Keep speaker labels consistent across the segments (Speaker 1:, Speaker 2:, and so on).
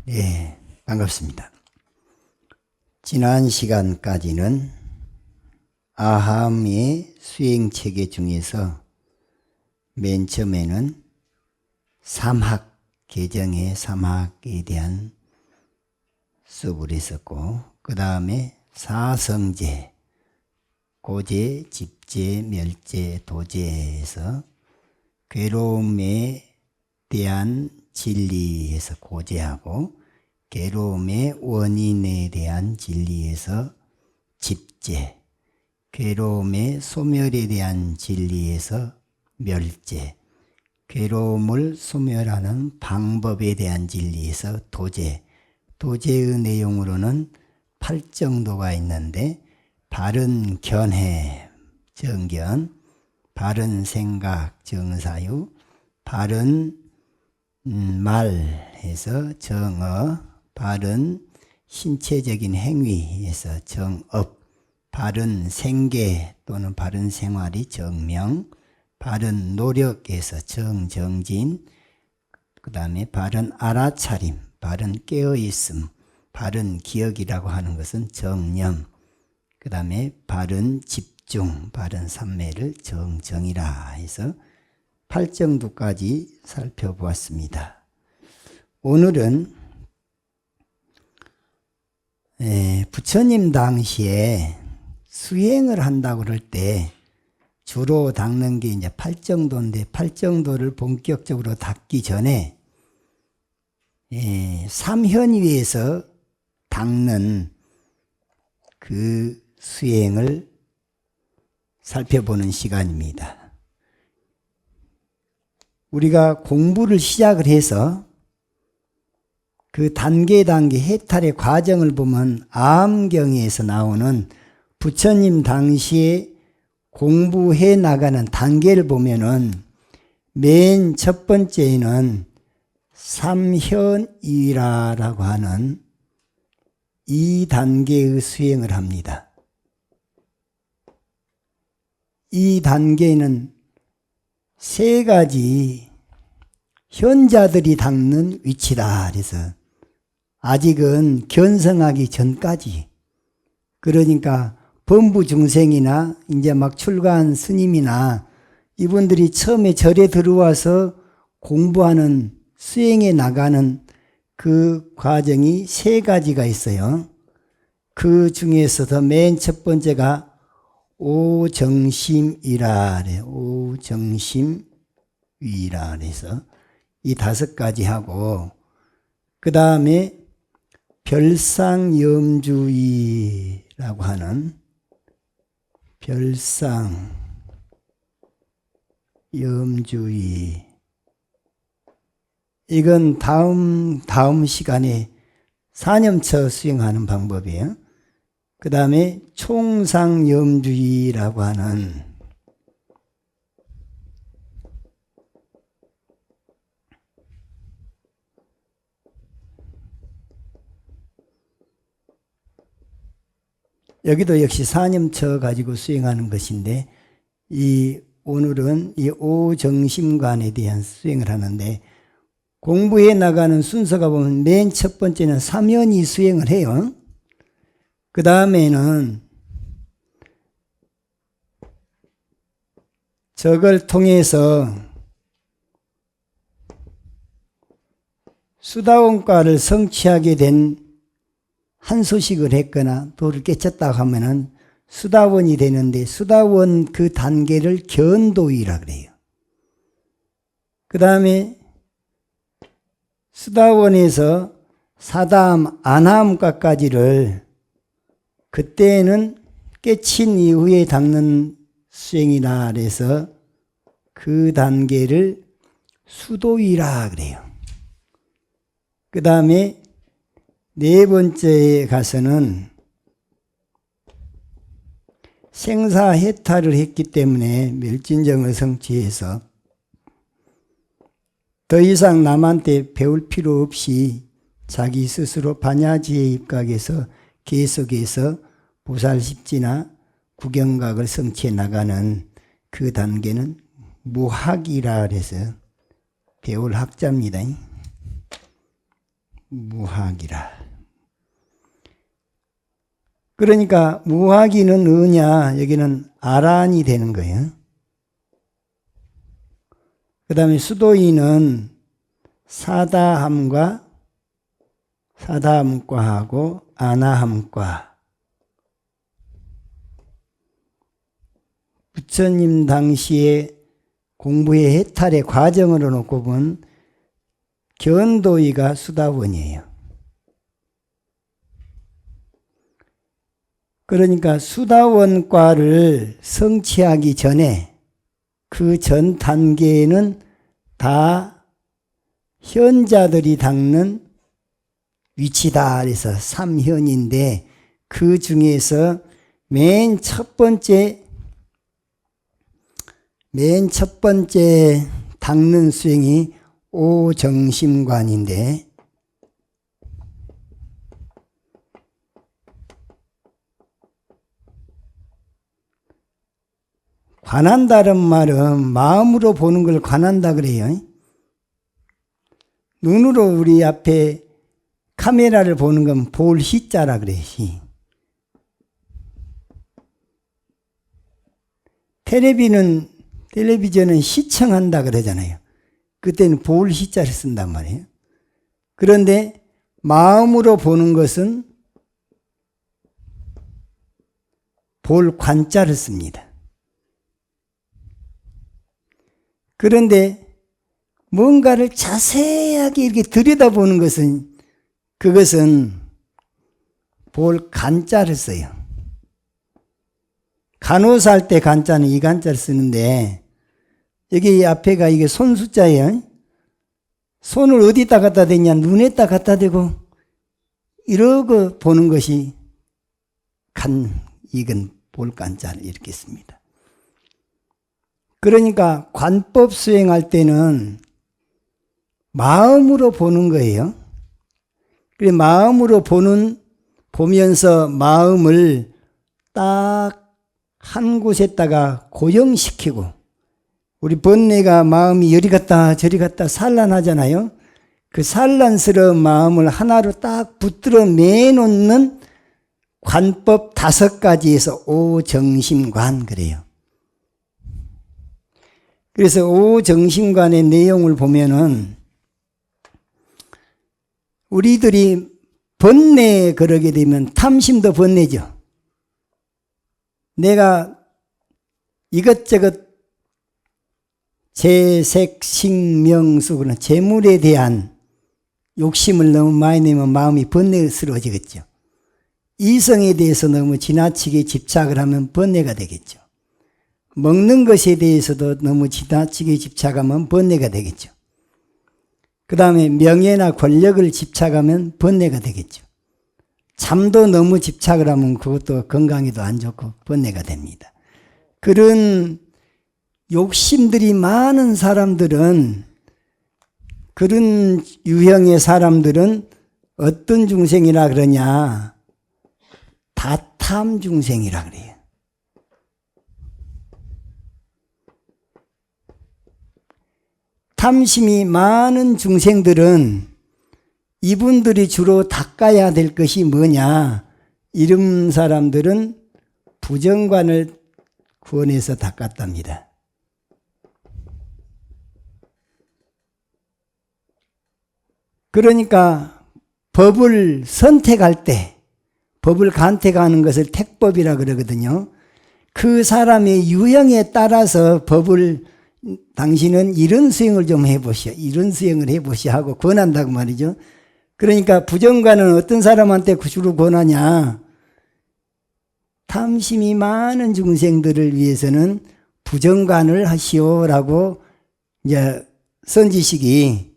Speaker 1: 네, 반갑습니다. 지난 시간까지는 아함의 수행체계 중에서 맨 처음에는 삼학, 개정의 삼학에 대한 수업을 했었고, 그 다음에 사성제, 고제, 집제, 멸제, 도제에서 괴로움에 대한 진리에서 고제하고, 괴로움의 원인에 대한 진리에서 집제, 괴로움의 소멸에 대한 진리에서 멸제, 괴로움을 소멸하는 방법에 대한 진리에서 도제, 도제의 내용으로는 8정도가 있는데, 바른 견해, 정견, 바른 생각, 정사유, 바른 말에서 정어, 바른 신체적인 행위에서 정업, 바른 생계 또는 바른 생활이 정명, 바른 노력에서 정정진, 그 다음에 바른 알아차림, 바른 깨어있음, 바른 기억이라고 하는 것은 정념, 그 다음에 바른 집중, 바른 삼매를 정정이라 해서 8정도까지 살펴보았습니다. 오늘은 부처님 당시에 수행을 한다고 그럴 때 주로 닦는 게 이제 8정도인데, 8정도를 본격적으로 닦기 전에 삼현위에서 닦는 그 수행을 살펴보는 시간입니다. 우리가 공부를 시작을 해서 그 단계 해탈의 과정을 보면 아함경에서 나오는 부처님 당시에 공부해 나가는 단계를 보면은 맨 첫 번째는 삼현위라고 하는 이 단계의 수행을 합니다. 이 단계는 세 가지 현자들이 닦는 위치다. 그래서 아직은 견성하기 전까지, 그러니까 범부 중생이나 이제 막 출가한 스님이나 이분들이 처음에 절에 들어와서 공부하는 수행해 나가는 그 과정이 세 가지가 있어요. 그 중에서도 맨 첫 번째가 오정심이라 그래요. 오정심위라 그래서 이 5가지 하고, 그 다음에 별상염주의라고 하는 별상염주의, 이건 다음 시간에 사념처 수행하는 방법이에요. 그 다음에 총상염주의라고 하는 여기도 역시 사념처 가지고 수행하는 것인데, 오늘은 이 오정심관에 대한 수행을 하는데, 공부해 나가는 순서가 보면 맨 첫 번째는 삼현이 수행을 해요. 그 다음에는 저걸 통해서 수다원과를 성취하게 된 한소식을 했거나 도를 깨쳤다고 하면은 수다원이 되는데, 수다원 그 단계를 견도이라 그래요. 그 다음에 수다원에서 사다함, 안함과까지를 그때는 깨친 이후에 닦는 수행이라 그래서 그 단계를 수도이라 그래요. 그 다음에 네 번째에 가서는 생사해탈을 했기 때문에 멸진정을 성취해서 더 이상 남한테 배울 필요 없이 자기 스스로 반야지에 입각해서 계속해서 보살십지나 구경각을 성취해 나가는 그 단계는 무학이라 그래서 배울 학자입니다. 무학이라. 그러니까 무학이는 어냐? 여기는 아란이 되는 거예요. 그 다음에 수도인은 사다함과하고 아나함과. 부처님 당시에 공부의 해탈의 과정으로 놓고 본 견도위가 수다원이에요. 그러니까 수다원과를 성취하기 전에 그 전 단계에는 다 현자들이 닦는 위치다. 그래서 삼현인데 그 중에서 맨 첫 번째 닦는 수행이 오정심관인데 관한다는 말은 마음으로 보는 걸 관한다 그래요. 눈으로 우리 앞에 카메라를 보는 건 볼 시자라 그래. 텔레비전은 시청한다 그러잖아요. 그때는 볼 시자를 쓴단 말이에요. 그런데 마음으로 보는 것은 볼 관자를 씁니다. 그런데 뭔가를 자세하게 이렇게 들여다보는 것은 그것은 볼 간자를 써요. 간호사 할 때 간자는 이 간자를 쓰는데 여기 앞에가 이게 손 숫자예요. 손을 어디다 갖다 대냐? 눈에다 갖다 대고 이러고 보는 것이 이건 볼 간자를 이렇게 씁니다. 그러니까 관법 수행할 때는 마음으로 보는 거예요. 그래 마음으로 보면서 마음을 딱 한 곳에다가 고정시키고 우리 번뇌가 마음이 이리 갔다 저리 갔다 산란하잖아요. 그 산란스러운 마음을 하나로 딱 붙들어 매놓는 관법 5가지에서 오정심관 그래요. 그래서 오정심관의 내용을 보면은 우리들이 번뇌에 그러게 되면 탐심도 번뇌죠. 내가 이것저것 재색, 식명수, 재물에 대한 욕심을 너무 많이 내면 마음이 번뇌스러워지겠죠. 이성에 대해서 너무 지나치게 집착을 하면 번뇌가 되겠죠. 먹는 것에 대해서도 너무 지나치게 집착하면 번뇌가 되겠죠. 그 다음에 명예나 권력을 집착하면 번뇌가 되겠죠. 잠도 너무 집착을 하면 그것도 건강에도 안 좋고 번뇌가 됩니다. 그런 욕심들이 많은 사람들은 그런 유형의 사람들은 어떤 중생이라 그러냐? 다탐 중생이라 그래요. 탐심이 많은 중생들은 이분들이 주로 닦아야 될 것이 뭐냐? 이런 사람들은 부정관을 구원해서 닦았답니다. 그러니까 법을 선택할 때 법을 간택하는 것을 택법이라 그러거든요. 그 사람의 유형에 따라서 법을 당신은 이런 수행을 좀 해보시오. 이런 수행을 해보시오 하고 권한다고 말이죠. 그러니까 부정관은 어떤 사람한테 주로 권하냐? 탐심이 많은 중생들을 위해서는 부정관을 하시오라고 이제 선지식이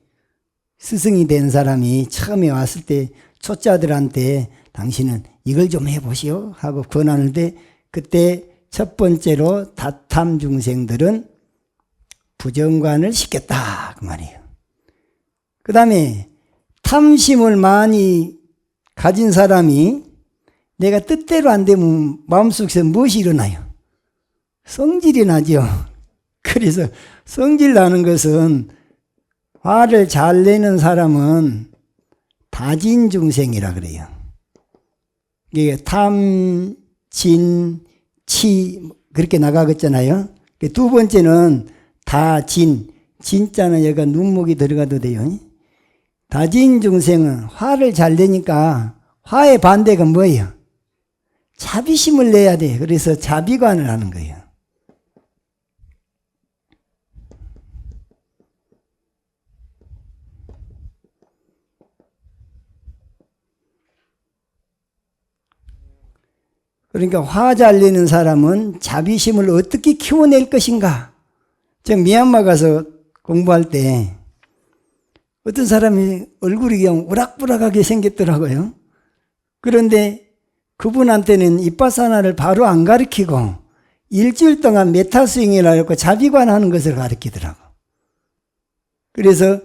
Speaker 1: 스승이 된 사람이 처음에 왔을 때 초짜들한테 당신은 이걸 좀 해보시오 하고 권하는데 그때 첫 번째로 다탐 중생들은 부정관을 시켰다 그 말이에요. 그 다음에 탐심을 많이 가진 사람이 내가 뜻대로 안 되면 마음속에서 무엇이 일어나요? 성질이 나죠. 그래서 성질 나는 것은 화를 잘 내는 사람은 다진중생이라 그래요. 이게 탐, 진, 치 그렇게 나가겠잖아요. 두 번째는 다진, 진짜는 여기가 눈목이 들어가도 돼요. 다진중생은 화를 잘 내니까 화의 반대가 뭐예요? 자비심을 내야 돼. 그래서 자비관을 하는 거예요. 그러니까 화 잘 내는 사람은 자비심을 어떻게 키워낼 것인가. 저 미얀마 가서 공부할 때 어떤 사람이 얼굴이 그냥 우락부락하게 생겼더라고요. 그런데 그분한테는 이빠사나를 바로 안 가르치고 일주일 동안 메타스윙이라 해서 자비관 하는 것을 가르치더라고. 그래서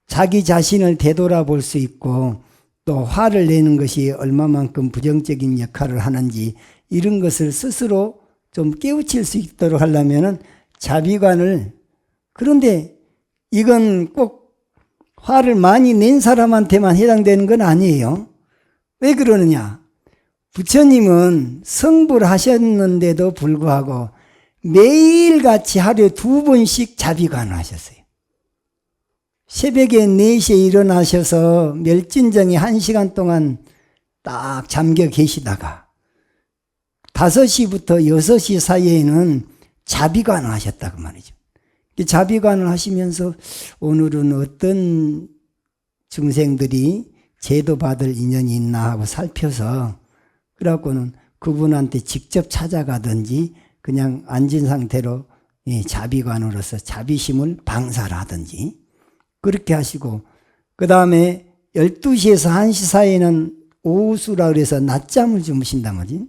Speaker 1: 자기 자신을 되돌아볼 수 있고 또 화를 내는 것이 얼마만큼 부정적인 역할을 하는지 이런 것을 스스로 좀 깨우칠 수 있도록 하려면 자비관을, 그런데 이건 꼭 화를 많이 낸 사람한테만 해당되는 건 아니에요. 왜 그러느냐? 부처님은 성불 하셨는데도 불구하고 매일같이 하루에 2번씩 자비관을 하셨어요. 새벽에 4시에 일어나셔서 멸진정에 1시간 동안 딱 잠겨 계시다가 5시부터 6시 사이에는 자비관을 하셨다고 말이죠. 자비관을 하시면서 오늘은 어떤 중생들이 제도 받을 인연이 있나 하고 살펴서 그래갖고는 그분한테 직접 찾아가든지 그냥 앉은 상태로 자비관으로서 자비심을 방사하든지 그렇게 하시고, 그 다음에 12시에서 1시 사이에는 오수라 그래서 낮잠을 주무신단 말이지.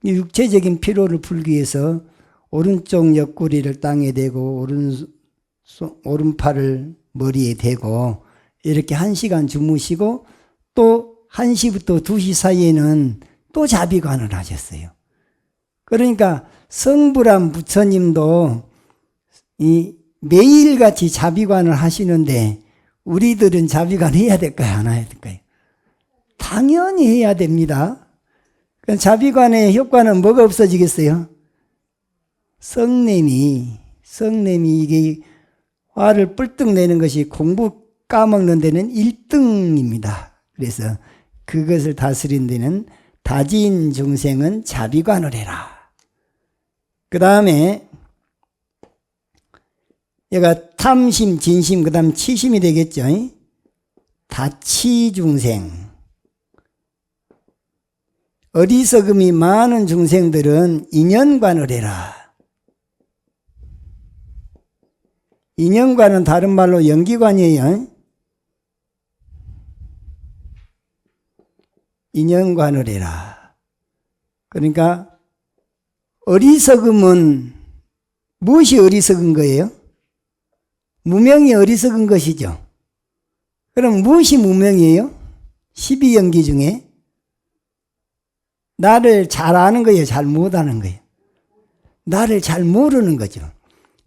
Speaker 1: 육체적인 피로를 풀기 위해서 오른쪽 옆구리를 땅에 대고 오른팔을 머리에 대고 이렇게 1시간 주무시고 또 1시부터 2시 사이에는 또 자비관을 하셨어요. 그러니까 성불한 부처님도 이 매일같이 자비관을 하시는데 우리들은 자비관 해야 될까요? 안 해야 될까요? 당연히 해야 됩니다. 자비관의 효과는 뭐가 없어지겠어요? 성냄이 이게 화를 뿔떡 내는 것이 공부 까먹는 데는 1등입니다. 그래서 그것을 다스린 데는 다진 중생은 자비관을 해라. 그 다음에 얘가 탐심, 진심, 그 다음 치심이 되겠죠. 다치중생. 어리석음이 많은 중생들은 인연관을 해라. 인연관은 다른 말로 연기관이에요. 인연관을 해라. 그러니까 어리석음은 무엇이 어리석은 거예요? 무명이 어리석은 것이죠. 그럼 무엇이 무명이에요? 12연기 중에 나를 잘 아는 거예요? 잘 못하는 거예요? 나를 잘 모르는 거죠.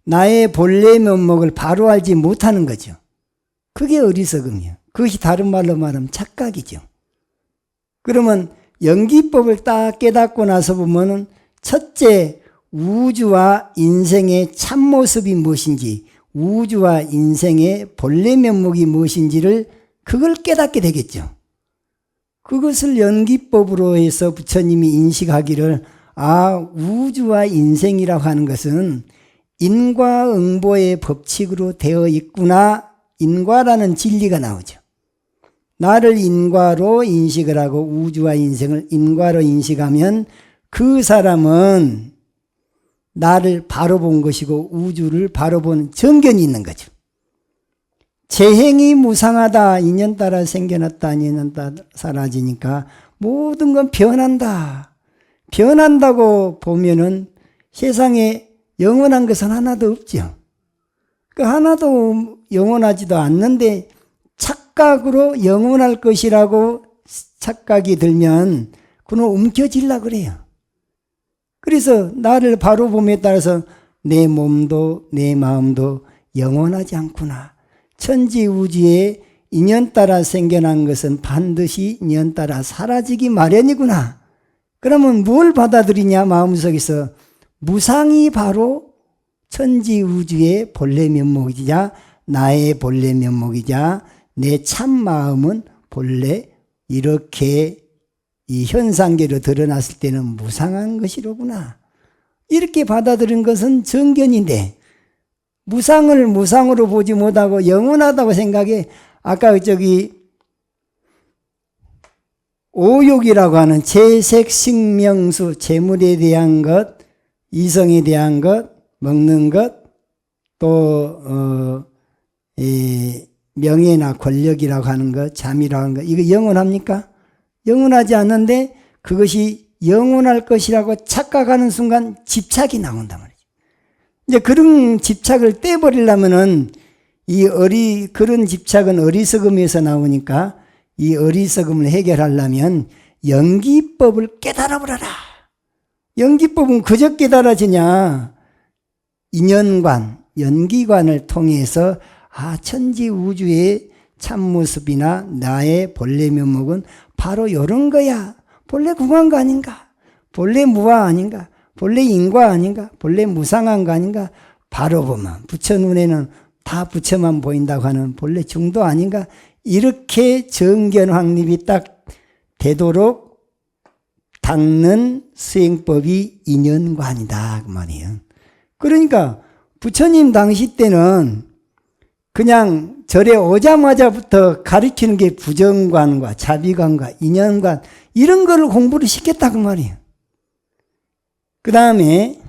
Speaker 1: 나의 본래 면목을 바로 알지 못하는 거죠. 그게 어리석음이에요. 그것이 다른 말로 말하면 착각이죠. 그러면 연기법을 딱 깨닫고 나서 보면은 첫째, 우주와 인생의 참모습이 무엇인지, 우주와 인생의 본래 면목이 무엇인지를 그걸 깨닫게 되겠죠. 그것을 연기법으로 해서 부처님이 인식하기를 우주와 인생이라고 하는 것은 인과응보의 법칙으로 되어 있구나. 인과라는 진리가 나오죠. 나를 인과로 인식을 하고 우주와 인생을 인과로 인식하면 그 사람은 나를 바로 본 것이고 우주를 바로 본 정견이 있는 거죠. 재행이 무상하다. 인연 따라 생겨났다. 인연 따라 사라지니까 모든 건 변한다. 변한다고 보면은 세상에 영원한 것은 하나도 없죠. 그 하나도 영원하지도 않는데 착각으로 영원할 것이라고 착각이 들면 그는 움켜쥐려고 그래요. 그래서 나를 바로 봄에 따라서 내 몸도 내 마음도 영원하지 않구나. 천지우주에 인연 따라 생겨난 것은 반드시 인연 따라 사라지기 마련이구나. 그러면 뭘 받아들이냐? 마음속에서 무상이 바로 천지우주의 본래 면목이자 나의 본래 면목이자 내 참마음은 본래 이렇게 이 현상계로 드러났을 때는 무상한 것이로구나. 이렇게 받아들인 것은 정견인데 무상을 무상으로 보지 못하고 영원하다고 생각해. 아까 저기 오욕이라고 하는 채색, 식명수, 재물에 대한 것, 이성에 대한 것, 먹는 것, 또 명예나 권력이라고 하는 것, 잠이라고 하는 것, 이거 영원합니까? 영원하지 않는데 그것이 영원할 것이라고 착각하는 순간 집착이 나온단 말이죠. 이제 그런 집착을 떼버리려면은 그런 집착은 어리석음에서 나오니까 이 어리석음을 해결하려면 연기법을 깨달아버려라. 연기법은 그저 깨달아지냐? 인연관, 연기관을 통해서 천지우주의 참모습이나 나의 본래 면목은 바로 이런 거야. 본래 궁한 거 아닌가? 본래 무아 아닌가? 본래 인과 아닌가? 본래 무상한 거 아닌가? 바로 보면 부처 눈에는 다 부처만 보인다고 하는 본래 중도 아닌가? 이렇게 정견 확립이 딱 되도록 닦는 수행법이 인연관이다 그 말이에요. 그러니까 부처님 당시 때는 그냥 절에 오자마자부터 가르치는 게 부정관과 자비관과 인연관 이런 거를 공부를 시켰다 그 말이에요. 그 다음에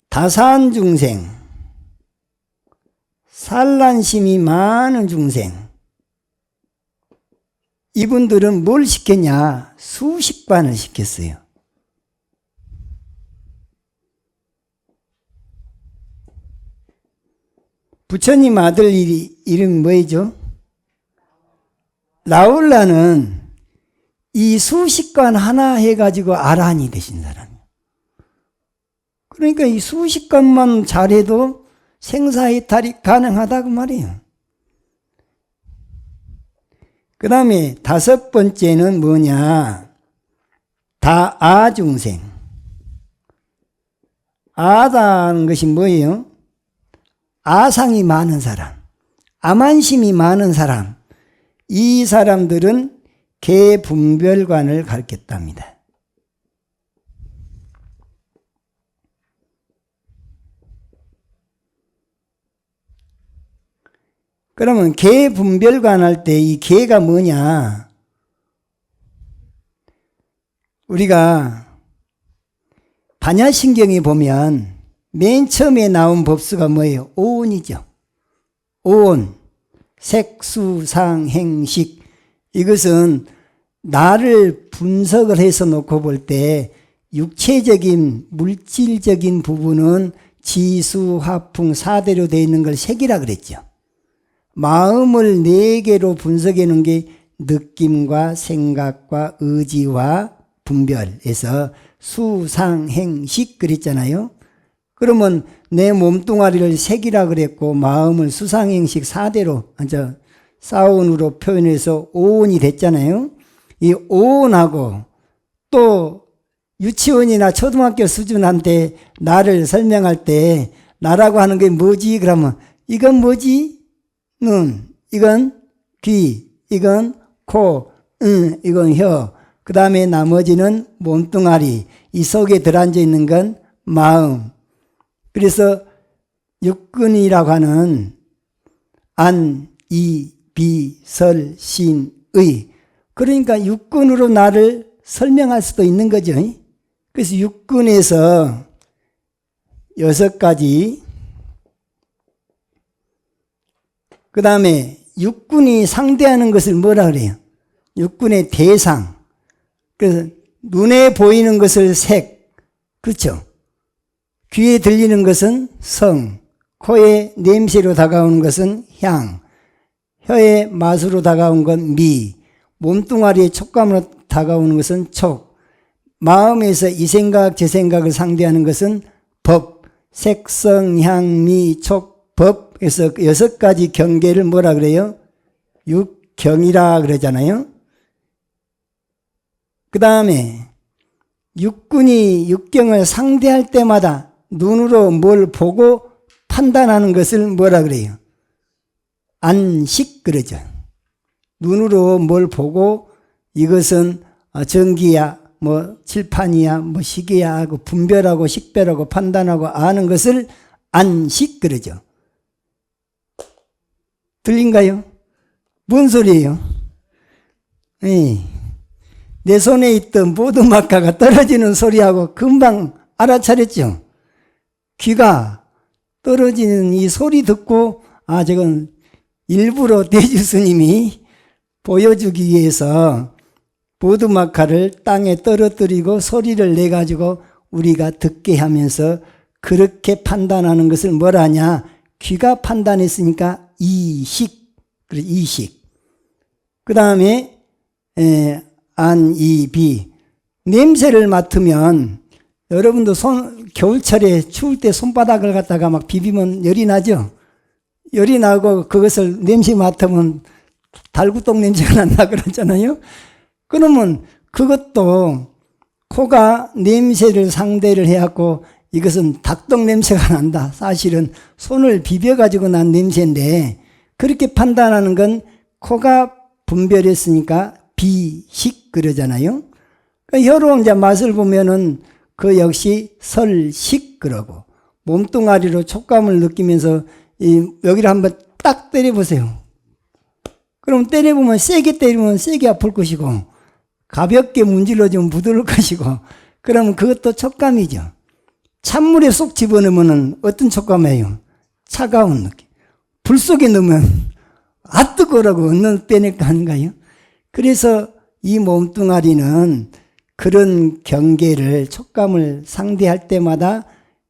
Speaker 1: 다사한 중생, 산란심이 많은 중생, 이분들은 뭘 시켰냐? 수식관을 시켰어요. 부처님 아들 이름이 뭐죠? 라울라는 이 수식관 하나 해가지고 아라한이 되신 사람이에요. 그러니까 이 수식관만 잘해도 생사해탈이 가능하다고 말이에요. 그 다음에 다섯 번째는 뭐냐? 다아중생. 아다는 것이 뭐예요? 아상이 많은 사람, 아만심이 많은 사람, 이 사람들은 개분별관을 가르쳤답니다. 그러면 개분별관 할 때 이 개가 뭐냐? 우리가 반야신경에 보면 맨 처음에 나온 법수가 뭐예요? 오온이죠. 오온, 색수상행식. 이것은 나를 분석을 해서 놓고 볼 때 육체적인 물질적인 부분은 지수, 화풍, 사대로 되어 있는 걸 색이라 그랬죠. 마음을 4개로 분석해 놓은 게 느낌과 생각과 의지와 분별에서 수상행식 그랬잖아요. 그러면 내 몸뚱아리를 색이라 그랬고 마음을 수상행식 4대로 사온으로 표현해서 오온이 됐잖아요. 이 오온하고 또 유치원이나 초등학교 수준한테 나를 설명할 때 나라고 하는 게 뭐지? 그러면 이건 뭐지? 눈, 이건 귀, 이건 코, 이건 혀. 그 다음에 나머지는 몸뚱아리. 이 속에 들어앉아 있는 건 마음. 그래서 육근이라고 하는 안, 이, 비, 설, 신, 의. 그러니까 육근으로 나를 설명할 수도 있는 거죠. 그래서 육근에서 6가지. 그 다음에 육근이 상대하는 것을 뭐라 그래요? 육근의 대상. 그래서 눈에 보이는 것을 색. 그렇죠? 귀에 들리는 것은 성. 코에 냄새로 다가오는 것은 향. 혀에 맛으로 다가온 건 미. 몸뚱아리에 촉감으로 다가오는 것은 촉. 마음에서 이 생각 저 생각을 상대하는 것은 법, 색성, 향, 미, 촉, 법. 그래서 6가지 경계를 뭐라 그래요? 육경이라 그러잖아요. 그 다음에 육군이 육경을 상대할 때마다 눈으로 뭘 보고 판단하는 것을 뭐라 그래요? 안식 그러죠. 눈으로 뭘 보고 이것은 전기야, 뭐 칠판이야, 뭐 시계야 하고 분별하고 식별하고 판단하고 아는 것을 안식 그러죠. 들린가요? 뭔 소리예요? 내 손에 있던 보드마카가 떨어지는 소리하고 금방 알아차렸죠. 귀가 떨어지는 이 소리 듣고 저건 일부러 대주 스님이 보여주기 위해서 보드마카를 땅에 떨어뜨리고 소리를 내가지고 우리가 듣게 하면서 그렇게 판단하는 것을 뭐라 하냐? 귀가 판단했으니까 이식. 그 다음에 안, 이, 비. 냄새를 맡으면 여러분도 겨울철에 추울 때 손바닥을 갖다가 막 비비면 열이 나죠? 열이 나고 그것을 냄새 맡으면 달구똥 냄새가 난다 그러잖아요? 그러면 그것도 코가 냄새를 상대를 해갖고 이것은 닭똥 냄새가 난다. 사실은 손을 비벼가지고 난 냄새인데 그렇게 판단하는 건 코가 분별했으니까 비식 그러잖아요. 혀로 이제 맛을 보면은 그 역시 설식 그러고 몸뚱아리로 촉감을 느끼면서 여기를 한번 딱 때려보세요. 그럼 때려보면 세게 때리면 세게 아플 것이고 가볍게 문질러주면 부드러울 것이고 그러면 그것도 촉감이죠. 찬물에 쏙 집어넣으면 어떤 촉감이에요? 차가운 느낌. 불 속에 넣으면 뜨거우라고 얻는 빼낼까 하는가요? 그래서 이 몸뚱아리는 그런 경계를 촉감을 상대할 때마다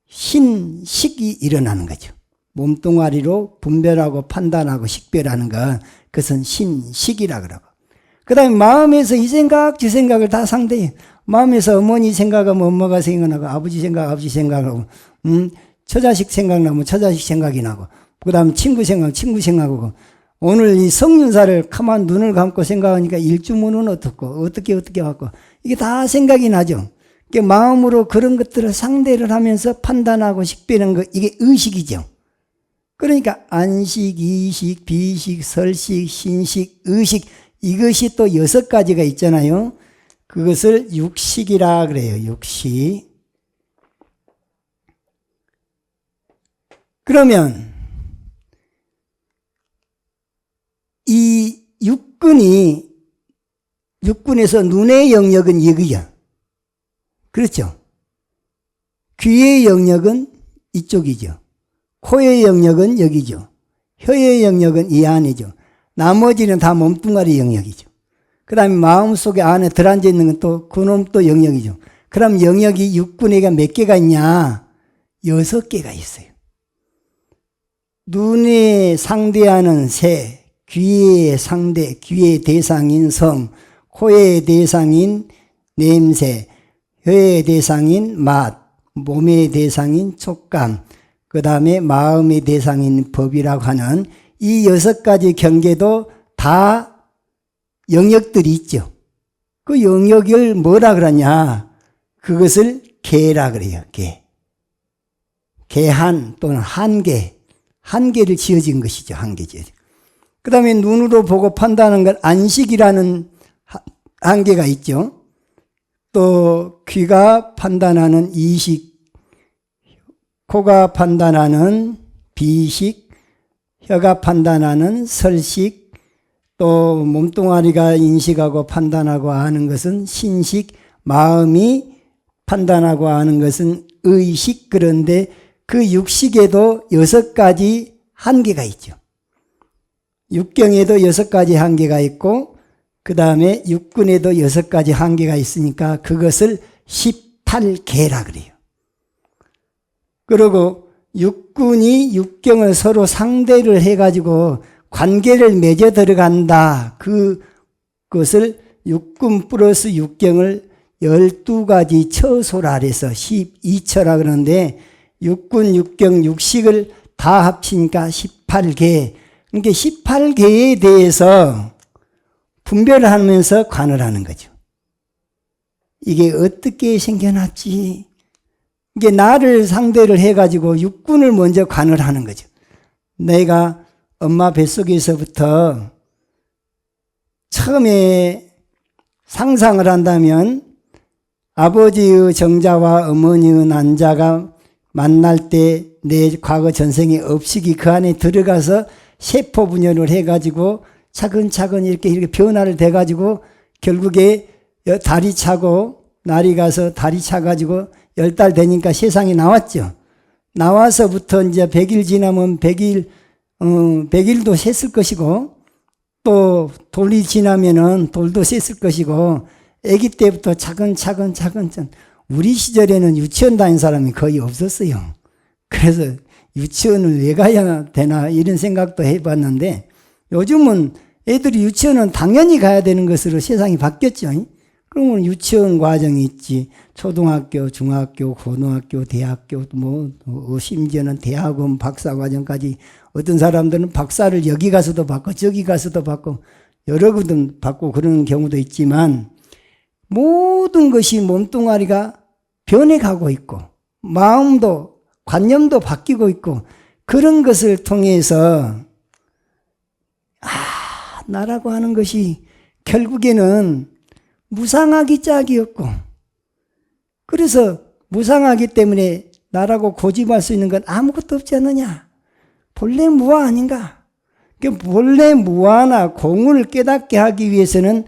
Speaker 1: 신식이 일어나는 거죠. 몸뚱아리로 분별하고 판단하고 식별하는 것, 그것은 신식이라 그러고. 그 다음에 마음에서 이 생각 저 생각을 다 상대해요. 마음에서 어머니 생각하면 엄마가 생각나고 아버지 생각 아버지 생각하고 처자식 생각나면 처자식 생각이 나고 그 다음에 친구 생각하고 오늘 이 성륜사를 가만 눈을 감고 생각하니까 일주문은 어떻고 어떻게 갖고 이게 다 생각이 나죠. 마음으로 그런 것들을 상대를 하면서 판단하고 식별하는 거 이게 의식이죠. 그러니까 안식, 이식, 비식, 설식, 신식, 의식 이것이 또 6가지가 있잖아요. 그것을 육식이라 그래요. 육식. 그러면 이 육군에서 눈의 영역은 여기야. 그렇죠? 귀의 영역은 이쪽이죠. 코의 영역은 여기죠. 혀의 영역은 이 안이죠. 나머지는 다 몸뚱아리 영역이죠. 그 다음에 마음속에 안에 들어앉아 있는 건 또 그놈 또 영역이죠. 그럼 영역이 육군에가 몇 개가 있냐? 6개가 있어요. 눈에 상대하는 새, 귀의 대상인 성, 코의 대상인 냄새, 혀의 대상인 맛, 몸의 대상인 촉감, 그 다음에 마음의 대상인 법이라고 하는 이 6가지 경계도 다 영역들이 있죠. 그 영역을 뭐라 그러냐? 그것을 계라 그래요. 계한 또는 한계를 지어진 것이죠. 한계죠. 그 다음에 눈으로 보고 판단하는 건 안식이라는 한계가 있죠. 또 귀가 판단하는 이식, 코가 판단하는 비식, 혀가 판단하는 설식, 또 몸뚱아리가 인식하고 판단하고 아는 것은 신식, 마음이 판단하고 아는 것은 의식. 그런데 그 육식에도 6가지 한계가 있죠. 육경에도 6가지 한계가 있고 그 다음에 육군에도 6가지 한계가 있으니까 그것을 18계라 그래요. 그리고 육군이 육경을 서로 상대를 해가지고 관계를 맺어 들어간다. 그것을 육군 플러스 육경을 12가지 처소라 해서 12처라 그러는데 육군, 육경, 육식을 다 합치니까 18개. 그러니까 18개에 대해서 분별을 하면서 관을 하는 거죠. 이게 어떻게 생겨났지? 이게 나를 상대를 해가지고 육군을 먼저 관을 하는 거죠. 내가 엄마 뱃속에서부터 처음에 상상을 한다면 아버지의 정자와 어머니의 난자가 만날 때 내 과거 전생의 업식이 그 안에 들어가서 세포 분열을 해가지고 차근차근 이렇게 변화를 돼가지고 결국에 달이 차고 날이 가서 달이 차가지고 10달 되니까 세상에 나왔죠. 나와서부터 이제 100일 지나면 100일도 셌을 것이고 또 돌이 지나면은 돌도 셌을 것이고 아기 때부터 차근차근 우리 시절에는 유치원 다닌 사람이 거의 없었어요. 그래서 유치원을 왜 가야 되나 이런 생각도 해봤는데 요즘은 애들이 유치원은 당연히 가야 되는 것으로 세상이 바뀌었죠. 그러면 유치원 과정이 있지. 초등학교, 중학교, 고등학교, 대학교, 심지어는 대학원 박사과정까지 어떤 사람들은 박사를 여기 가서도 받고 저기 가서도 받고 여러 군데 받고 그런 경우도 있지만 모든 것이 몸뚱아리가 변해가고 있고 마음도 관념도 바뀌고 있고 그런 것을 통해서 나라고 하는 것이 결국에는 무상하기 짝이었고 그래서 무상하기 때문에 나라고 고집할 수 있는 건 아무것도 없지 않느냐. 본래 무아 아닌가. 본래 무아나 공을 깨닫게 하기 위해서는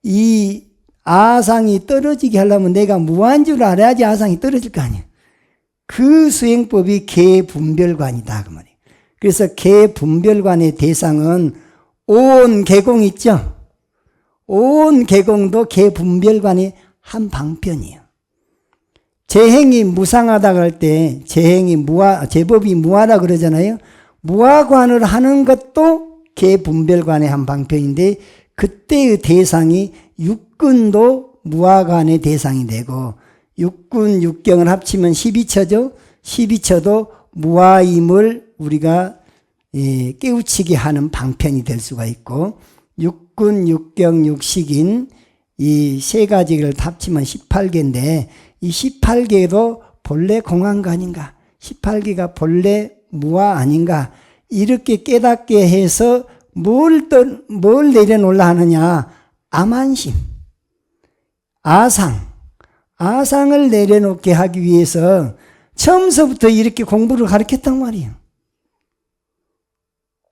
Speaker 1: 이 아상이 떨어지게 하려면 내가 무아인 줄 알아야지 아상이 떨어질 거 아니에요. 그 수행법이 개분별관이다 그 말이에요. 그래서 개분별관의 대상은 온 개공 있죠. 온 개공도 개분별관의 한 방편이에요. 재행이 무상하다고 할 때 재행이 제법이 무아라 그러잖아요. 무아관을 하는 것도 개분별관의 한 방편인데 그때의 대상이 육근도 무아관의 대상이 되고 육군, 육경을 합치면 12처죠. 12처도 무아임을 우리가 깨우치게 하는 방편이 될 수가 있고 육군, 육경, 육식인 이 세 가지를 합치면 18개인데 이 18개도 본래 공한가 아닌가 18개가 본래 무아 아닌가 이렇게 깨닫게 해서 뭘 내려놓으려 하느냐 아만심 아상을 내려놓게 하기 위해서 처음서부터 이렇게 공부를 가르쳤단 말이에요.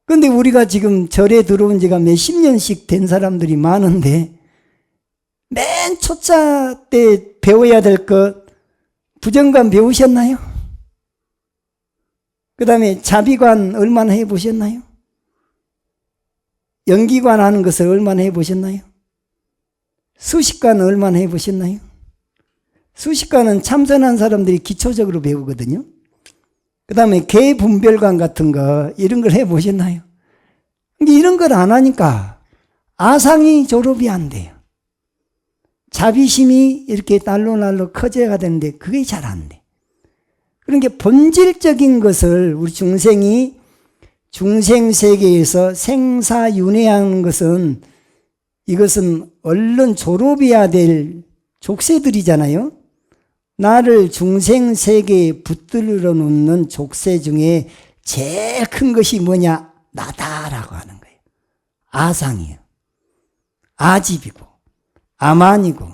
Speaker 1: 그런데 우리가 지금 절에 들어온 지가 몇십 년씩 된 사람들이 많은데 맨 초짜 때 배워야 될 것 부정관 배우셨나요? 그 다음에 자비관 얼마나 해보셨나요? 연기관 하는 것을 얼마나 해보셨나요? 수식관 얼마나 해보셨나요? 수식관은 참선한 사람들이 기초적으로 배우거든요. 그 다음에 개분별관 같은 거 이런 걸 해보셨나요? 이런 걸 안 하니까 아상이 졸업이 안 돼요. 자비심이 이렇게 날로 커져야 되는데 그게 잘 안 돼. 그러니까 본질적인 것을 우리 중생이 중생세계에서 생사윤회하는 것은 이것은 얼른 졸업해야 될 족쇄들이잖아요. 나를 중생세계에 붙들어 놓는 족쇄 중에 제일 큰 것이 뭐냐? 나다라고 하는 거예요. 아상이에요. 아집이고 아만이고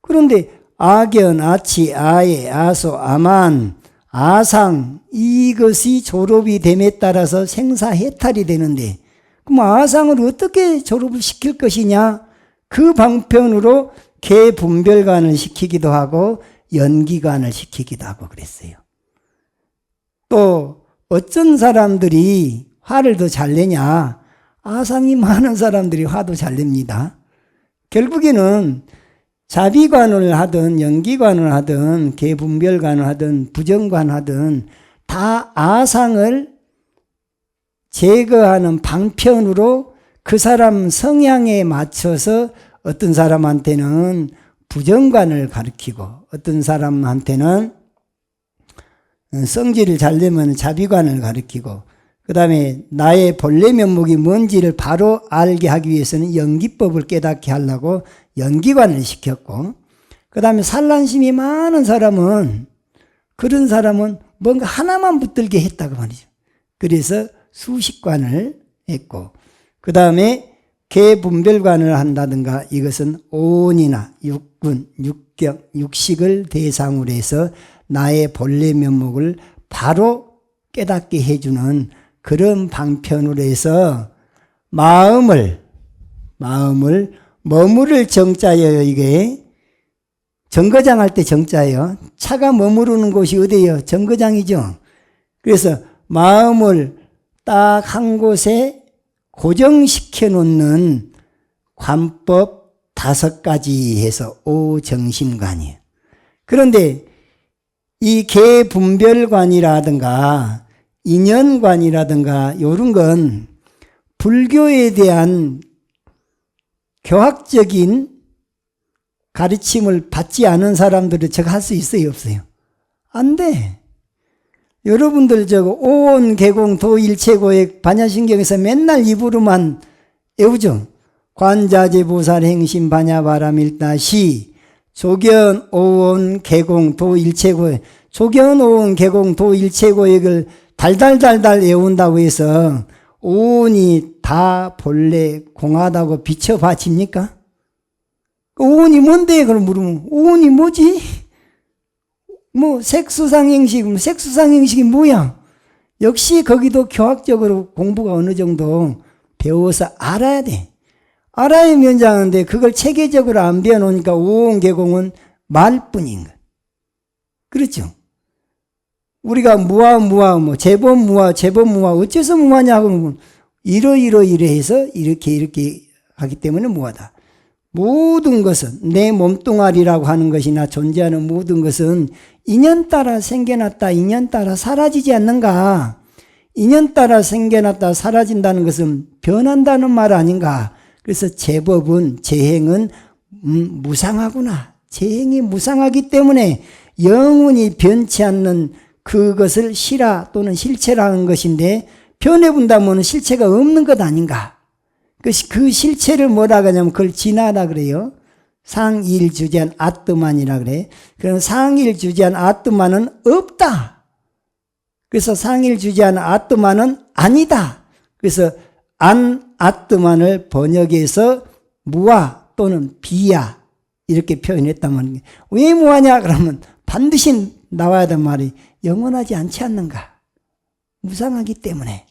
Speaker 1: 그런데 아견, 아치, 아예, 아소, 아만, 아상 이것이 졸업이 됨에 따라서 생사해탈이 되는데 그럼 아상을 어떻게 졸업을 시킬 것이냐? 그 방편으로 개분별관을 시키기도 하고 연기관을 시키기도 하고 그랬어요. 또 어떤 사람들이 화를 더 잘 내냐? 아상이 많은 사람들이 화도 잘 냅니다. 결국에는 자비관을 하든 연기관을 하든 개분별관을 하든 부정관 하든 다 아상을 제거하는 방편으로 그 사람 성향에 맞춰서 어떤 사람한테는 부정관을 가리키고, 어떤 사람한테는 성질을 잘 내면 자비관을 가리키고, 그 다음에 나의 본래 면목이 뭔지를 바로 알게 하기 위해서는 연기법을 깨닫게 하려고 연기관을 시켰고, 그 다음에 산란심이 많은 사람은, 그런 사람은 뭔가 하나만 붙들게 했다고 말이죠. 그래서 수식관을 했고, 그 다음에 개분별관을 한다든가, 이것은 오온이나 육군, 육경, 육식을 대상으로 해서 나의 본래 면목을 바로 깨닫게 해주는 그런 방편으로 해서 마음을 머무를 정자예요. 이게 정거장 할 때 정자예요. 차가 머무르는 곳이 어디예요? 정거장이죠. 그래서 마음을 딱 한 곳에 고정시켜 놓는 관법 5가지 해서 오정심관이에요. 그런데 이 개분별관이라든가 인연관이라든가 이런 건 불교에 대한 교학적인 가르침을 받지 않은 사람들은 저거 할 수 있어요, 없어요? 안 돼. 여러분들 저거 오온 개공 도일체고의 반야신경에서 맨날 입으로만 외우죠. 관자재 보살 행심 반야바라밀다시 조견 오온 개공 도일체고의 조견 오온 개공 도일체고액을 달달달달 외운다고 해서 오온이 다 본래 공하다고 비춰봐집니까? 오온이 뭔데? 그럼 물으면 오온이 뭐지? 뭐 색수상행식, 색수상행식이 뭐야? 역시 거기도 교학적으로 공부가 어느 정도 배워서 알아야 돼. 알아야 면장하는데 그걸 체계적으로 안 배워놓으니까 오온개공은 말뿐인 거. 그렇죠? 우리가 뭐 제법무화 어째서 무화냐고 하면 이러이러 해서 이렇게 하기 때문에 무화다. 모든 것은 내 몸뚱아리라고 하는 것이나 존재하는 모든 것은 인연 따라 생겨났다, 인연 따라 사라지지 않는가? 인연 따라 생겨났다 사라진다는 것은 변한다는 말 아닌가? 그래서 제법은, 재행은 무상하구나. 재행이 무상하기 때문에 영원히 변치 않는 그것을 실화 또는 실체라는 것인데, 변해본다면 실체가 없는 것 아닌가? 그 실체를 뭐라 하냐면 그걸 진화라 그래요. 상일주제한 아뜨만이라 그래. 그럼 상일주제한 아뜨만은 없다. 그래서 상일주제한 아뜨만은 아니다. 그래서 안 아뜨만을 번역해서 무아 또는 비야 이렇게 표현했다면, 왜 무아냐 그러면 반드시 나와야 될 말이 영원하지 않지 않는가? 무상하기 때문에.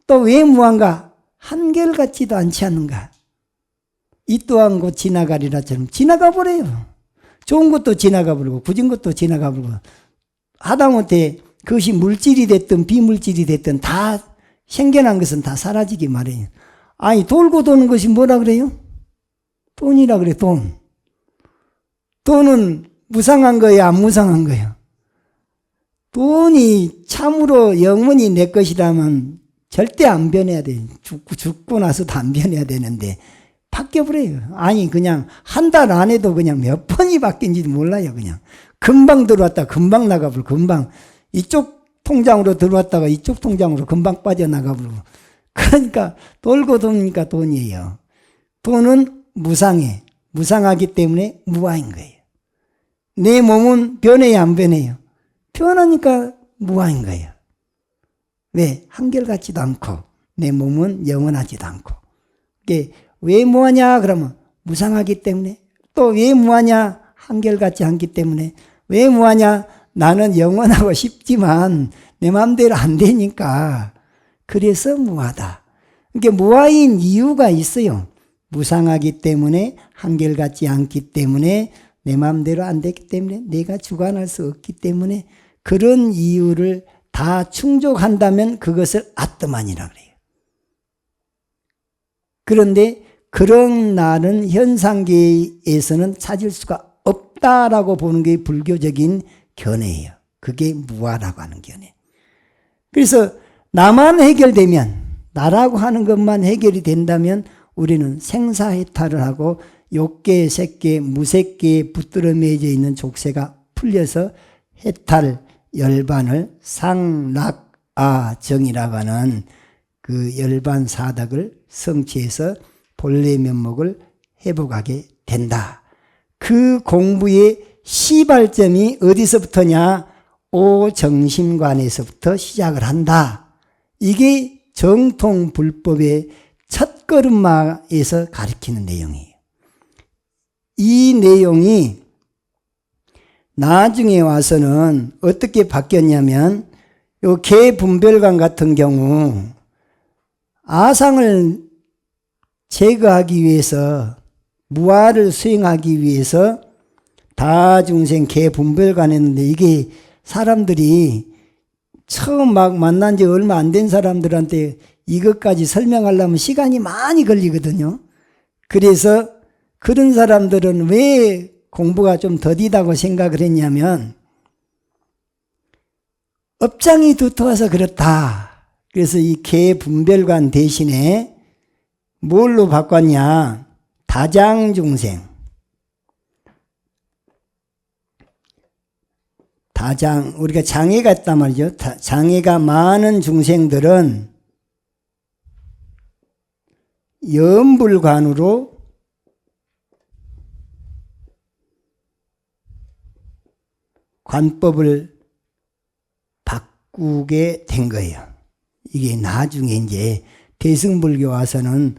Speaker 1: 또 왜 무한가? 한결같지도 않지 않는가? 이 또한 곧 지나가리라처럼 지나가 버려요. 좋은 것도 지나가 버리고 굳은 것도 지나가 버리고, 하다못해 그것이 물질이 됐든 비물질이 됐든 다 생겨난 것은 다 사라지기 마련이에요. 아니 돌고 도는 것이 뭐라 그래요? 돈이라 그래. 돈은 무상한 거예요, 안 무상한 거예요? 돈이 참으로 영원히 내 것이라면 절대 안 변해야 돼. 죽고 나서도 안 변해야 되는데 바뀌어버려요. 아니 그냥 한 달 안에도 그냥 몇 번이 바뀐지도 몰라요. 그냥 금방 들어왔다 금방 나가버리고, 금방 이쪽 통장으로 들어왔다가 이쪽 통장으로 금방 빠져나가버리고. 그러니까 돌고 도니까 돈이에요. 돈은 무상해. 무상하기 때문에 무아인 거예요. 내 몸은 변해야 안 변해요? 변하니까 무아인 거예요. 왜? 한결같지도 않고 내 몸은 영원하지도 않고. 이게 왜 무하냐 그러면 무상하기 때문에. 또 왜 무하냐? 한결같지 않기 때문에. 왜 무하냐? 나는 영원하고 싶지만 내 마음대로 안 되니까. 그래서 무하다. 이게 무아인 이유가 있어요. 무상하기 때문에, 한결같지 않기 때문에, 내 마음대로 안 됐기 때문에, 내가 주관할 수 없기 때문에, 그런 이유를 다 충족한다면 그것을 아뜨만이라 그래요. 그런데 그런 날은 현상계에서는 찾을 수가 없다라고 보는 게 불교적인 견해예요. 그게 무아라고 하는 견해. 그래서 나만 해결되면, 나라고 하는 것만 해결이 된다면 우리는 생사해탈을 하고 욕계, 색계, 무색계에 붙들어 매져 있는 족쇄가 풀려서 해탈 열반을 상락아정이라고 하는 그 열반 사덕을 성취해서 본래 면목을 회복하게 된다. 그 공부의 시발점이 어디서부터냐? 오정심관에서부터 시작을 한다. 이게 정통 불법의 첫걸음마에서 가르치는 내용이에요. 이 내용이 나중에 와서는 어떻게 바뀌었냐면 요 개분별관 같은 경우 아상을 제거하기 위해서 무아를 수행하기 위해서 다중생 개분별관 했는데 이게 사람들이 처음 막 만난 지 얼마 안 된 사람들한테 이것까지 설명하려면 시간이 많이 걸리거든요. 그래서 그런 사람들은 왜 공부가 좀 더디다고 생각을 했냐면 업장이 두터워서 그렇다. 그래서 이 개분별관 대신에 뭘로 바꿨냐? 다장중생. 우리가 장애가 있단 말이죠. 장애가 많은 중생들은 염불관으로 관법을 바꾸게 된 거예요. 이게 나중에 이제 대승불교 와서는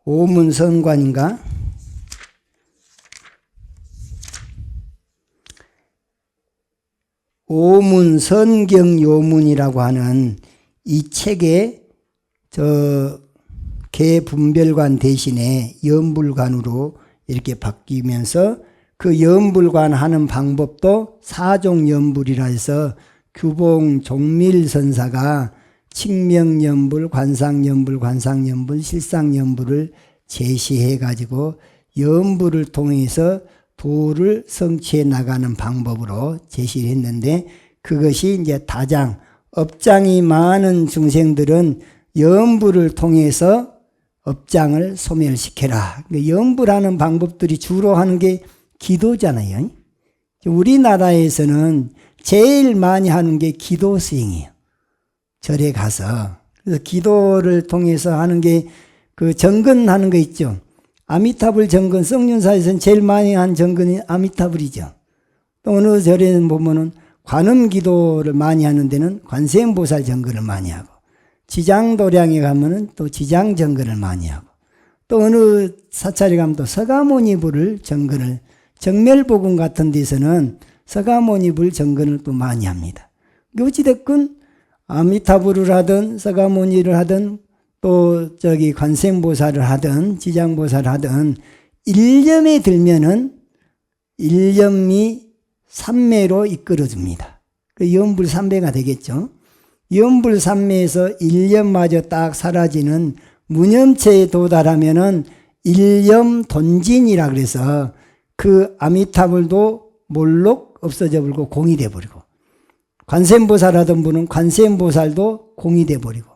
Speaker 1: 오문선관인가? 오문선경요문이라고 하는 이 책에 개분별관 대신에 염불관으로 이렇게 바뀌면서 그 염불관 하는 방법도 사종염불이라 해서 규봉 종밀선사가 칙명염불, 관상염불, 실상염불을 제시해 가지고 염불을 통해서 도를 성취해 나가는 방법으로 제시를 했는데 그것이 이제 다장, 업장이 많은 중생들은 염불을 통해서 업장을 소멸시켜라. 염불하는 방법들이 주로 하는 게 기도잖아요. 우리나라에서는 제일 많이 하는 게 기도 수행이에요. 절에 가서. 그래서 기도를 통해서 하는 게 그 정근하는 거 있죠. 아미타불 정근, 성륜사에서는 제일 많이 한 정근이 아미타불이죠. 또 어느 절에는 보면은 관음 기도를 많이 하는 데는 관세음보살 정근을 많이 하고, 지장도량에 가면은 또 지장 정근을 많이 하고, 또 어느 사찰에 가면 또 서가모니불을 정근을, 정멸복음 같은 데서는 서가모니불 정근을 또 많이 합니다. 어찌됐건 아미타불을 하든 서가모니를 하든 또 관세음보살을 하든 지장보살을 하든 일념에 들면은 일념이 삼매로 이끌어줍니다. 그 염불삼매가 되겠죠. 염불삼매에서 일념마저 딱 사라지는 무념체에 도달하면은 일념돈진이라 그래서 그 아미타불도 몰록 없어져 버리고 공이 돼 버리고, 관세음보살 하던 분은 관세음보살도 공이 돼 버리고,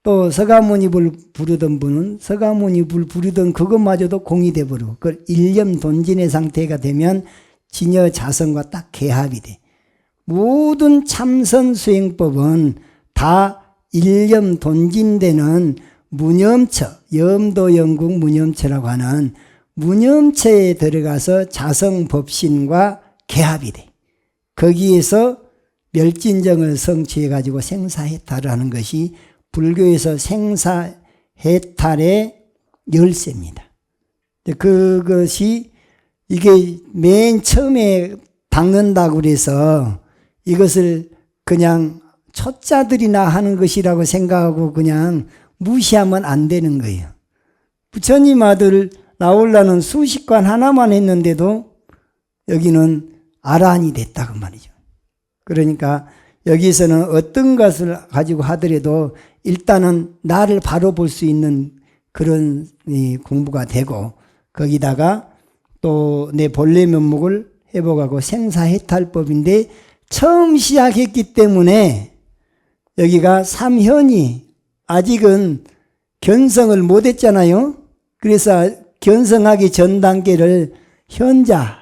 Speaker 1: 또 서가모니불 부르던 분은 서가모니불 부르던 그것마저도 공이 돼 버리고, 그 일념돈진의 상태가 되면 진여 자성과 딱 개합이 돼. 모든 참선 수행법은 다 일념돈진되는 무념처, 염도영국 무념처라고 하는 무념체에 들어가서 자성법신과 개합이 돼. 거기에서 멸진정을 성취해 가지고 생사해탈을 하는 것이 불교에서 생사해탈의 열쇠입니다. 그것이 이게 맨 처음에 박는다고 그래서 이것을 그냥 초짜들이나 하는 것이라고 생각하고 그냥 무시하면 안 되는 거예요. 부처님 아들 나오려는 수식관 하나만 했는데도 여기는 아란이 됐다고 말이죠. 그러니까 여기서는 어떤 것을 가지고 하더라도 일단은 나를 바로 볼 수 있는 그런 공부가 되고, 거기다가 또 내 본래 면목을 회복하고 생사해탈법인데 처음 시작했기 때문에 여기가 삼현이 아직은 견성을 못했잖아요. 그래서 견성하기 전 단계를 현자,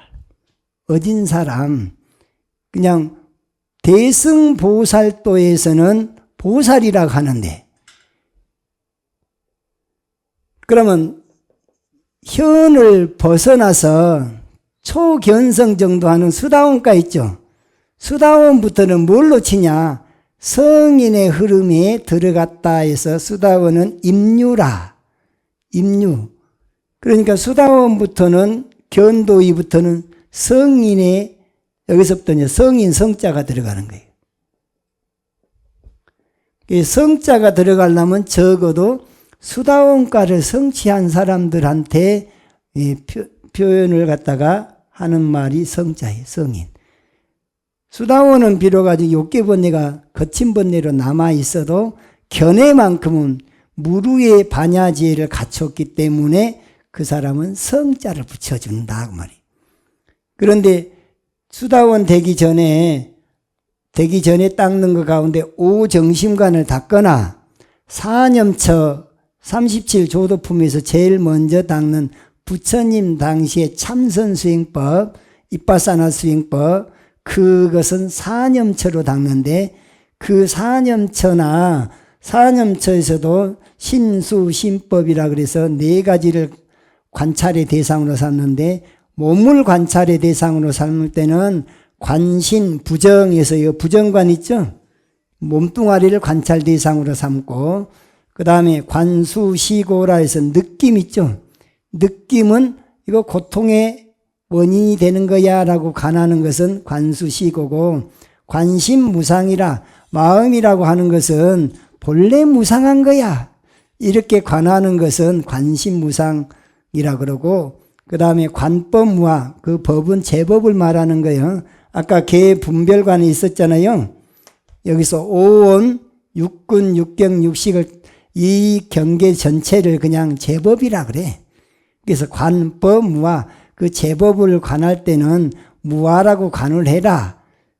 Speaker 1: 어진 사람, 그냥 대승보살도에서는 보살이라고 하는데, 그러면 현을 벗어나서 초견성 정도 하는 수다원가 있죠. 수다원부터는 뭘로 치냐? 성인의 흐름에 들어갔다 해서 수다원은 임류라. 임류. 그러니까 수다원부터는, 견도이부터는 성인의, 여기서부터 이제 성인 성자가 들어가는 거예요. 성자가 들어가려면 적어도 수다원가를 성취한 사람들한테 표현을 갖다가 하는 말이 성자예요. 성인. 수다원은 비록 아직 욕계번뇌가 거친 번뇌로 남아있어도 견해만큼은 무루의 반야지혜를 갖췄기 때문에 그 사람은 성자를 붙여준다 그 말이에요. 그런데 수다원 되기 전에 닦는 것 가운데 오정심관을 닦거나 사념처 37조도품에서 제일 먼저 닦는 부처님 당시의 참선수행법, 이빠사나 수행법, 그것은 사념처로 닦는데, 그 사념처에서도 신수신법이라 그래서 4가지를 관찰의 대상으로 삼는데, 몸을 관찰의 대상으로 삼을 때는 관신, 부정에서 이 부정관 있죠? 몸뚱아리를 관찰 대상으로 삼고, 그 다음에 관수시고라 해서 느낌 있죠? 느낌은 이거 고통의 원인이 되는 거야 라고 관하는 것은 관수시고고, 관심무상이라, 마음이라고 하는 것은 본래 무상한 거야 이렇게 관하는 것은 관심무상이라 그러고, 그 다음에 관법무아, 그 법은 제법을 말하는 거예요. 아까 개분별관이 있었잖아요. 여기서 오온, 육군, 육경, 육식을, 이 경계 전체를 그냥 제법이라 그래. 그래서 관법 무아, 그 제법을 관할 때는 무아라고 관을 해라.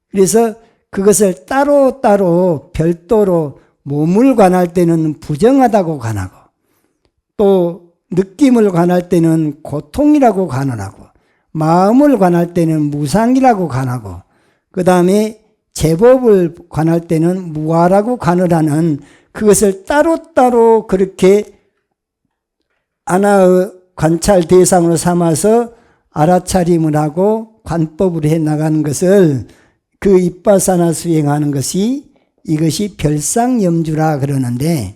Speaker 1: 그래서 그것을 따로따로 별도로 몸을 관할 때는 부정하다고 관하고, 또 느낌을 관할 때는 고통이라고 관을 하고, 마음을 관할 때는 무상이라고 관하고, 그 다음에 제법을 관할 때는 무아라고 관을 하는, 그것을 따로따로 그렇게 하나의 관찰 대상으로 삼아서 알아차림을 하고 관법으로 해 나가는 것을, 그 이빠사나 수행하는 것이, 이것이 별상염주라 그러는데,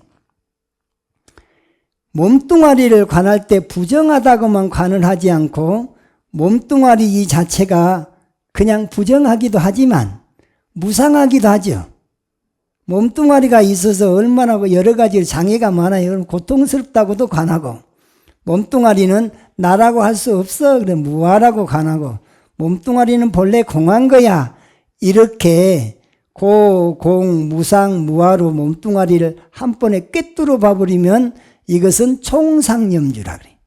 Speaker 1: 몸뚱아리를 관할 때 부정하다고만 관을 하지 않고, 몸뚱아리 이 자체가 그냥 부정하기도 하지만 무상하기도 하죠. 몸뚱아리가 있어서 얼마나 여러 가지 장애가 많아요. 고통스럽다고도 관하고, 몸뚱아리는 나라고 할 수 없어 그래 무아라고 관하고, 몸뚱아리는 본래 공한 거야 이렇게 고, 공, 무상, 무아로 몸뚱아리를 한 번에 꿰뚫어 봐버리면 이것은 총상염주라 그래.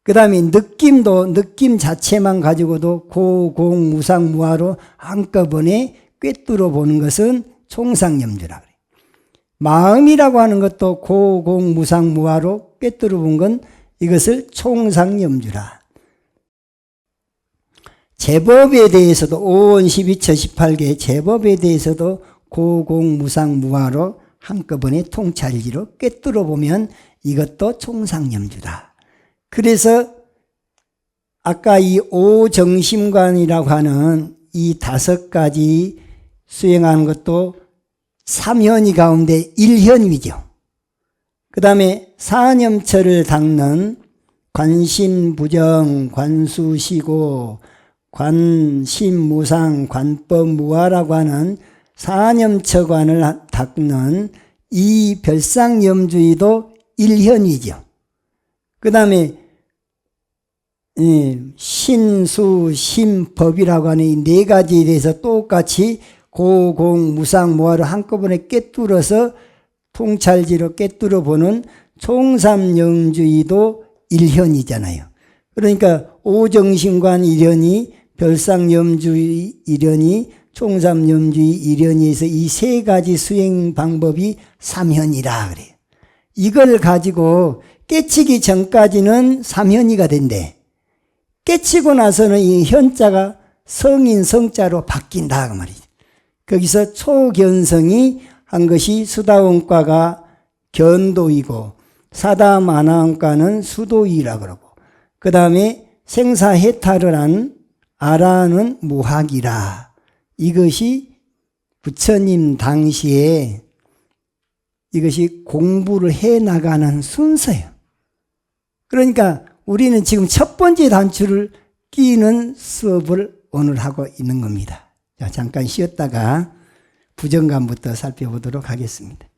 Speaker 1: 그 다음에 느낌도, 느낌 자체만 가지고도 고, 공, 무상, 무아로 한꺼번에 꿰뚫어 보는 것은 총상염주라 그래. 마음이라고 하는 것도 고, 공, 무상, 무아로 꿰뚫어 본 건 이것을 총상염주라. 제법에 대해서도 5원 12처 18개 제법에 대해서도 고, 공, 무상, 무아로 한꺼번에 통찰지로 꿰뚫어 보면 이것도 총상염주다. 그래서 아까 이 오정심관이라고 하는 이 5가지 수행하는 것도 3현이 가운데 1현이죠. 그 다음에 사념처를 닦는 관심부정, 관수시고, 관심무상, 관법무아라고 하는 사념처관을 닦는 이 별상염주의도 1현이죠. 그 다음에 신수, 심법이라고 하는 이 4가지에 대해서 똑같이 고, 공, 무상, 무아를 한꺼번에 꿰뚫어서 통찰지로 꿰뚫어 보는 총삼영주의도 1현이잖아요. 그러니까 오정심관 1현이, 별상염주의 1현이, 총삼염주의 1현이 해서 이 3가지 수행 방법이 3현이라 그래요. 이걸 가지고 깨치기 전까지는 삼현이가 된대. 깨치고 나서는 이 현자가 성인 성자로 바뀐다 그 말이지. 거기서 초견성이 한 것이 수다원과가 견도이고 사다만화원과는 수도이라 그러고, 그 다음에 생사해탈을 한 아라는 무학이라. 이것이 부처님 당시에 이것이 공부를 해 나가는 순서예요. 그러니까 우리는 지금 첫 번째 단추를 끼는 수업을 오늘 하고 있는 겁니다. 자, 잠깐 쉬었다가 부정감부터 살펴보도록 하겠습니다.